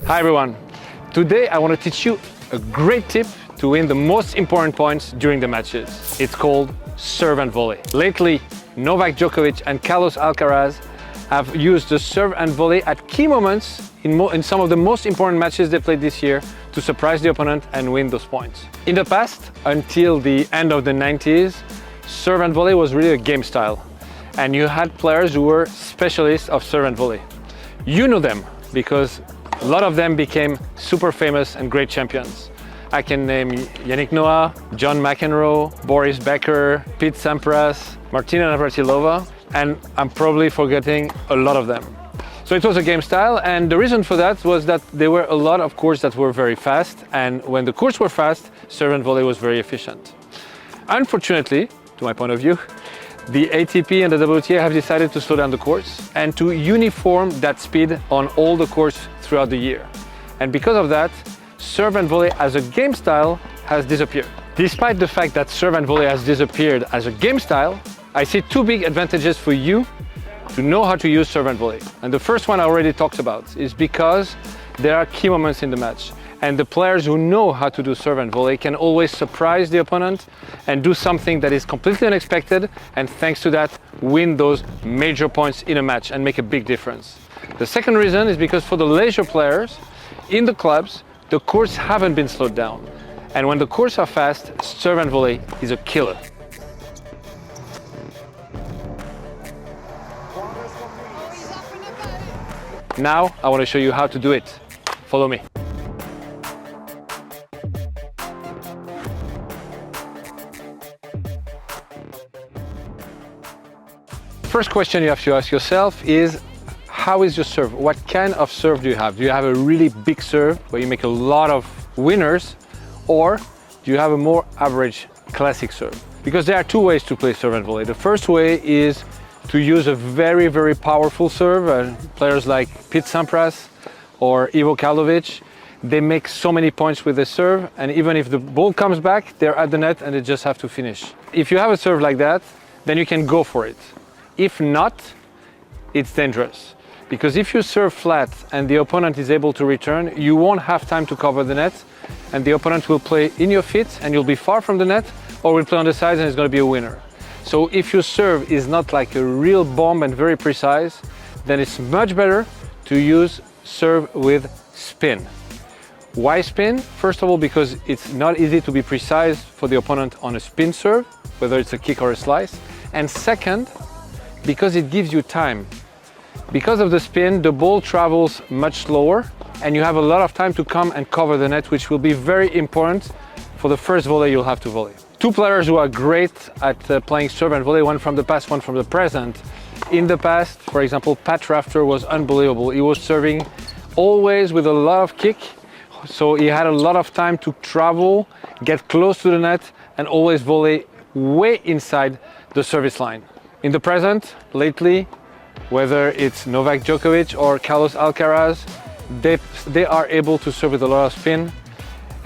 Hi everyone. Today I want to teach you a great tip to win the most important points during the matches. It's called serve and volley. Lately, Novak Djokovic and Carlos Alcaraz have used the serve and volley at key moments in some of the most important matches they played this year to surprise the opponent and win those points. In the past, until the end of the 90s, serve and volley was really a game style. And you had players who were specialists of serve and volley. You know them because a lot of them became super famous and great champions. I can name Yannick Noah, John McEnroe, Boris Becker, Pete Sampras, Martina Navratilova, and I'm probably forgetting a lot of them. So it was a game style, and the reason for that was that there were a lot of courts that were very fast, and when the courts were fast, serve and volley was very efficient. Unfortunately, to my point of view, the ATP and the WTA have decided to slow down the courts and to uniform that speed on all the courts throughout the year. And because of that, serve and volley as a game style has disappeared. Despite the fact that serve and volley has disappeared as a game style, I see two big advantages for you to know how to use serve and volley. And the first one I already talked about is because there are key moments in the match. And the players who know how to do serve and volley can always surprise the opponent and do something that is completely unexpected, and thanks to that, win those major points in a match and make a big difference. The second reason is because for the leisure players, in the clubs, the courts haven't been slowed down. And when the courts are fast, serve and volley is a killer. Now, I want to show you how to do it. Follow me. First question you have to ask yourself is, how is your serve? What kind of serve do you have? Do you have a really big serve where you make a lot of winners, or do you have a more average classic serve? Because there are two ways to play serve and volley. The first way is to use a very, very powerful serve. Players like Pete Sampras or Ivo Karlovic, they make so many points with the serve, and even if the ball comes back, they're at the net and they just have to finish. If you have a serve like that, then you can go for it. If not, it's dangerous. Because if you serve flat and the opponent is able to return, you won't have time to cover the net, and the opponent will play in your feet and you'll be far from the net, or will play on the sides and it's going to be a winner. So if your serve is not like a real bomb and very precise, then it's much better to use serve with spin. Why spin? First of all, because it's not easy to be precise for the opponent on a spin serve, whether it's a kick or a slice. And second, because it gives you time. Because of the spin, the ball travels much slower and you have a lot of time to come and cover the net, which will be very important for the first volley you'll have to volley. Two players who are great at playing serve and volley, one from the past, one from the present. In the past, for example, Rafter was unbelievable. He was serving always with a lot of kick, so he had a lot of time to travel, get close to the net, and always volley way inside the service line. In the present, lately, whether it's Novak Djokovic or Carlos Alcaraz, they are able to serve with a lot of spin,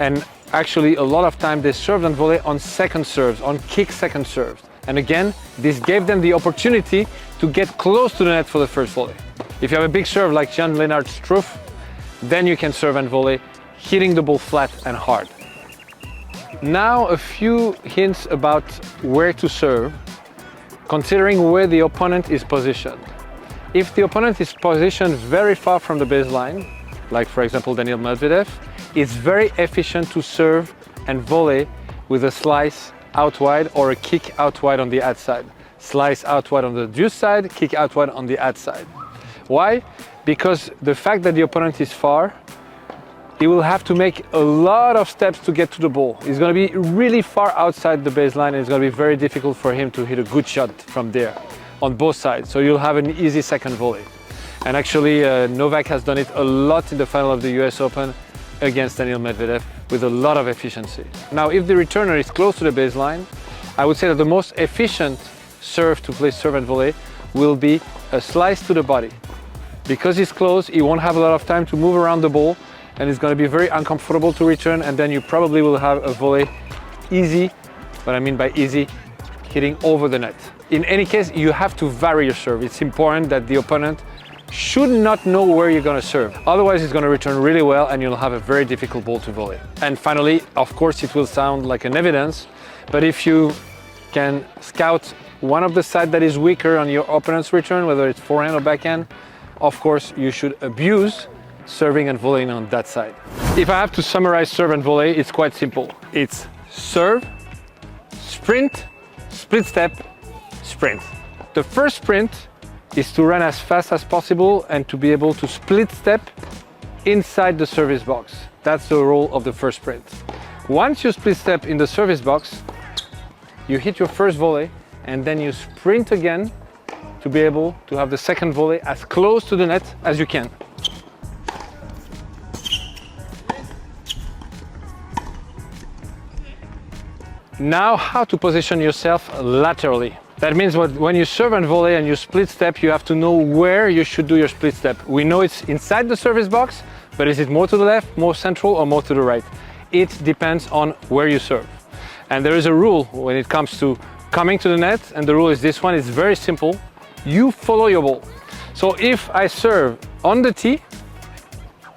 and actually a lot of time they served and volley on second serves, on kick second serves. And again, this gave them the opportunity to get close to the net for the first volley. If you have a big serve like Jan-Lennard Struff, then you can serve and volley, hitting the ball flat and hard. Now a few hints about where to serve, considering where the opponent is positioned. If the opponent is positioned very far from the baseline, like for example Daniil Medvedev, it's very efficient to serve and volley with a slice out wide or a kick out wide on the outside. Slice out wide on the deuce side, kick out wide on the outside. Why? Because the fact that the opponent is far, he will have to make a lot of steps to get to the ball. He's going to be really far outside the baseline, and it's going to be very difficult for him to hit a good shot from there on both sides. So you'll have an easy second volley. And actually, Novak has done it a lot in the final of the US Open against Daniil Medvedev with a lot of efficiency. Now, if the returner is close to the baseline, I would say that the most efficient serve to play serve and volley will be a slice to the body. Because he's close, he won't have a lot of time to move around the ball, and it's going to be very uncomfortable to return, and then you probably will have a volley easy, what I mean by easy, hitting over the net. In any case, you have to vary your serve. It's important that the opponent should not know where you're going to serve. Otherwise, it's going to return really well and you'll have a very difficult ball to volley. And finally, of course, it will sound like an evidence, but if you can scout one of the sides that is weaker on your opponent's return, whether it's forehand or backhand, of course, you should abuse serving and volleying on that side. If I have to summarize serve and volley, it's quite simple. It's serve, sprint, split step, sprint. The first sprint is to run as fast as possible and to be able to split step inside the service box. That's the role of the first sprint. Once you split step in the service box, you hit your first volley and then you sprint again to be able to have the second volley as close to the net as you can. Now, how to position yourself laterally. That means when you serve and volley and you split step, you have to know where you should do your split step. We know it's inside the service box, but is it more to the left, more central, or more to the right? It depends on where you serve. And there is a rule when it comes to coming to the net, and the rule is this one. It's very simple. You follow your ball. So if I serve on the tee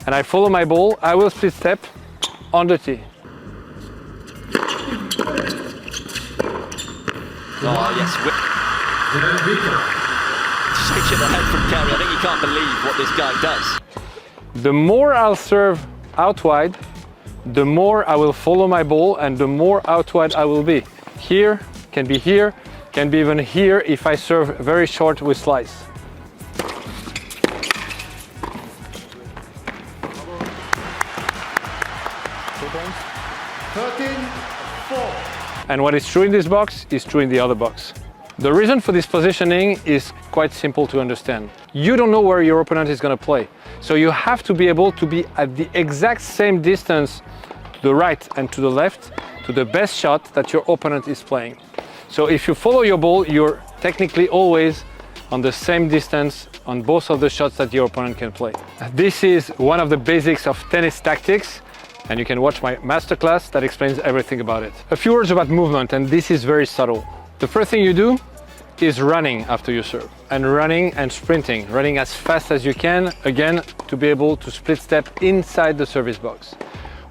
and I follow my ball, I will split step on the tee. Oh yes, switch it ahead from Kerry. I think you can't believe what this guy does. The more I'll serve out wide, the more I will follow my ball and the more out wide I will be. Here, can be even here if I serve very short with slice. And what is true in this box is true in the other box. The reason for this positioning is quite simple to understand. You don't know where your opponent is going to play. So you have to be able to be at the exact same distance to the right and to the left to the best shot that your opponent is playing. So if you follow your ball, you're technically always on the same distance on both of the shots that your opponent can play. This is one of the basics of tennis tactics. And you can watch my masterclass that explains everything about it. A few words about movement, and this is very subtle. The first thing you do is running after you serve, and running and sprinting, running as fast as you can, again, to be able to split step inside the service box.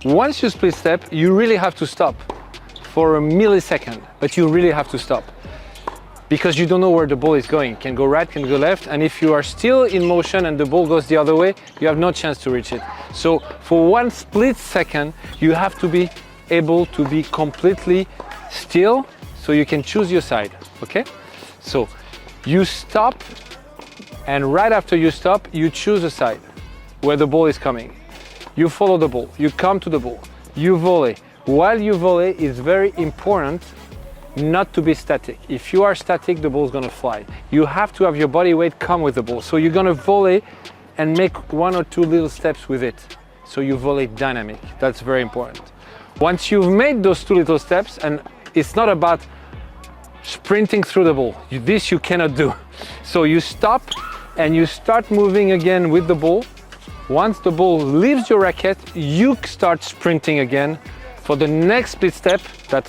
Once you split step, you really have to stop for a millisecond, but you really have to stop because you don't know where the ball is going. It can go right, can go left, and if you are still in motion and the ball goes the other way, you have no chance to reach it. So for one split second, you have to be able to be completely still so you can choose your side, okay? So you stop, and right after you stop, you choose a side where the ball is coming. You follow the ball, you come to the ball, you volley. While you volley, it's very important not to be static. If you are static, the ball is going to fly. You have to have your body weight come with the ball. So you're going to volley and make one or two little steps with it. So you volley dynamic. That's very important. Once you've made those two little steps, and it's not about sprinting through the ball. This you cannot do. So you stop and you start moving again with the ball. Once the ball leaves your racket, you start sprinting again for the next split step that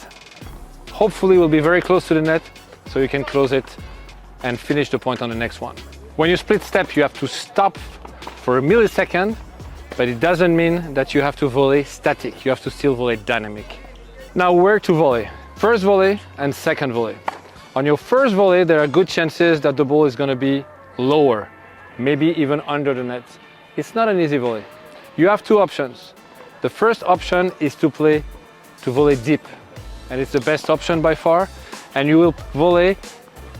hopefully will be very close to the net, so you can close it and finish the point on the next one. When you split step, you have to stop for a millisecond, but it doesn't mean that you have to volley static. You have to still volley dynamic. Now, where to volley? First volley and second volley. On your first volley, there are good chances that the ball is going to be lower, maybe even under the net. It's not an easy volley. You have two options. The first option is to volley deep, and it's the best option by far, and you will volley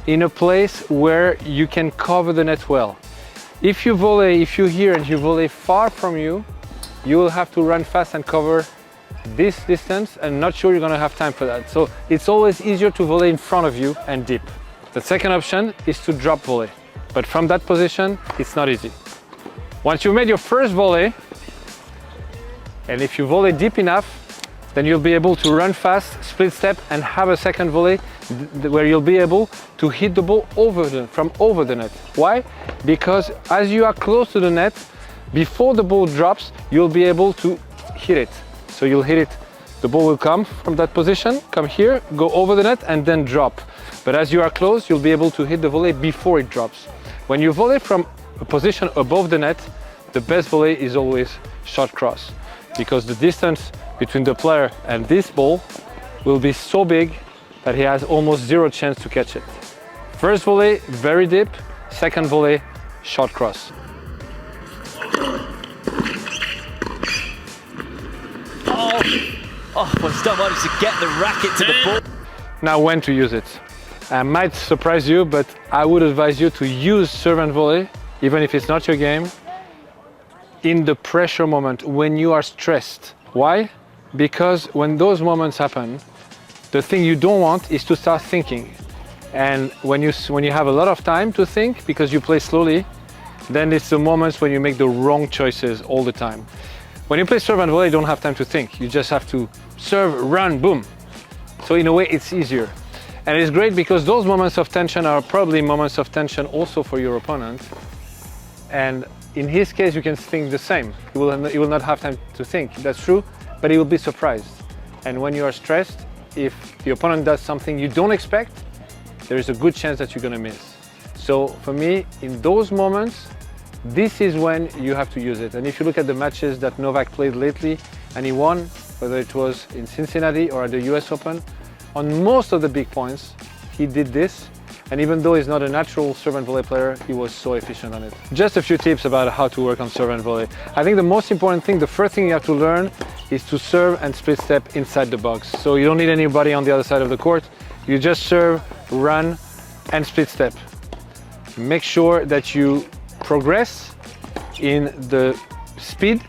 in a place where you can cover the net well. If you hear and you volley far from you, you will have to run fast and cover this distance, and not sure you're going to have time for that. So it's always easier to volley in front of you and deep. The second option is to drop volley, but from that position, it's not easy. Once you've made your first volley, and if you volley deep enough, then you'll be able to run fast, split step, and have a second volley where you'll be able to hit the ball from over the net. Why? Because as you are close to the net, before the ball drops, you'll be able to hit it. So you'll hit it, the ball will come from that position, come here, go over the net, and then drop. But as you are close, you'll be able to hit the volley before it drops. When you volley from a position above the net, the best volley is always short cross, because the distance between the player and this ball will be so big that he has almost zero chance to catch it. First volley, very deep. Second volley, short cross. Oh, well, still managed to get the racket to the ball. Now, when to use it? I might surprise you, but I would advise you to use serve and volley, even if it's not your game, in the pressure moment, when you are stressed. Why? Because when those moments happen, the thing you don't want is to start thinking. And when you have a lot of time to think, because you play slowly, then it's the moments when you make the wrong choices all the time. When you play serve and volley, you don't have time to think. You just have to serve, run, boom. So in a way, it's easier. And it's great because those moments of tension are probably moments of tension also for your opponent. And in his case, you can think the same. He will not have time to think, that's true, but he will be surprised. And when you are stressed, if the opponent does something you don't expect, there is a good chance that you're going to miss. So for me, in those moments, this is when you have to use it. And if you look at the matches that Novak played lately and he won, whether it was in Cincinnati or at the US Open, on most of the big points, he did this. And even though he's not a natural serve and volley player, he was so efficient on it. Just a few tips about how to work on serve and volley. I think the most important thing, the first thing you have to learn is to serve and split step inside the box. So you don't need anybody on the other side of the court. You just serve, run, and split step. Make sure that you progress in the speed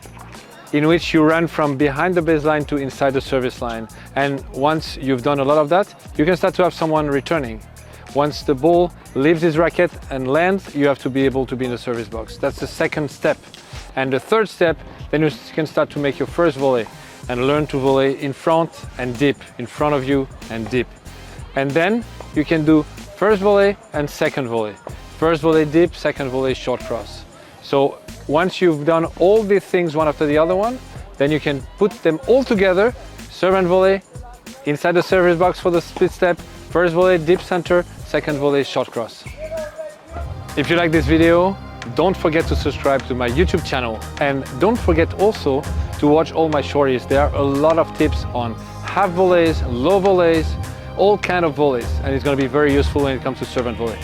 in which you run from behind the baseline to inside the service line. And once you've done a lot of that, you can start to have someone returning. Once the ball leaves his racket and lands, you have to be able to be in the service box. That's the second step. And the third step, then you can start to make your first volley and learn to volley in front and deep, in front of you and deep. And then you can do first volley and second volley. First volley deep, second volley short cross. So once you've done all these things one after the other one, then you can put them all together, serve and volley, inside the service box for the split step, first volley deep center, second volley short cross. If you like this video, don't forget to subscribe to my YouTube channel, and don't forget also to watch all my shorties. There are a lot of tips on half volleys, low volleys, all kind of volleys, and it's going to be very useful when it comes to serve and volley.